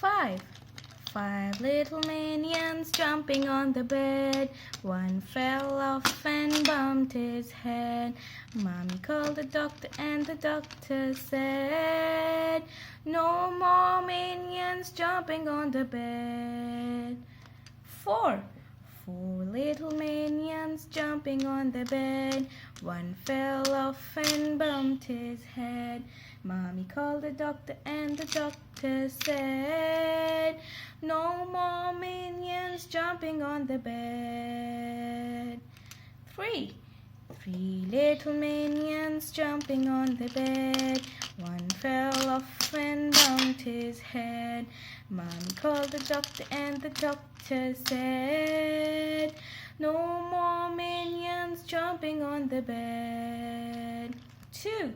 5. 5 little minions jumping on the bed. One fell off and bumped his head. Mommy called the doctor and the doctor said, no more minions jumping on the bed. 4. 4 little minions jumping on the bed. One fell off and bumped his head. Mommy called the doctor and the doctor said, no more minions jumping on the bed. 3. 3 little minions jumping on the bed. One fell off and bumped his head. Mommy called the doctor and the doctor said, no more minions jumping on the bed. 2.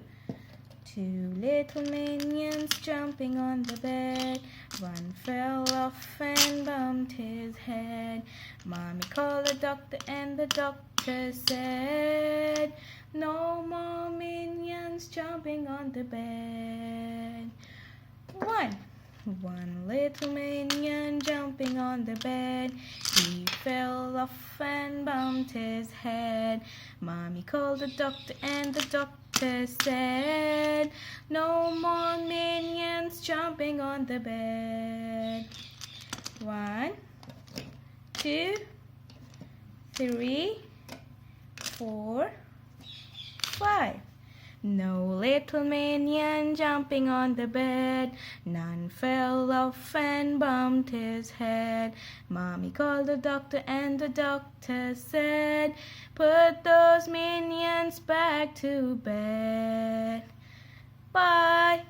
2 little minions jumping on the bed. One fell off and bumped his head. Mommy called the doctor and the doctor said, no more minions jumping on the bed. 1. 1 little minion jumping on the bed. He fell off and bumped his head. Mommy called the doctor and the doctor said, no more minions jumping on the bed. 1, 2, 3, 4, 5. No little minion jumping on the bed. None fell off and bumped his head. Mommy called the doctor and the doctor said, put those minions back to bed. Bye.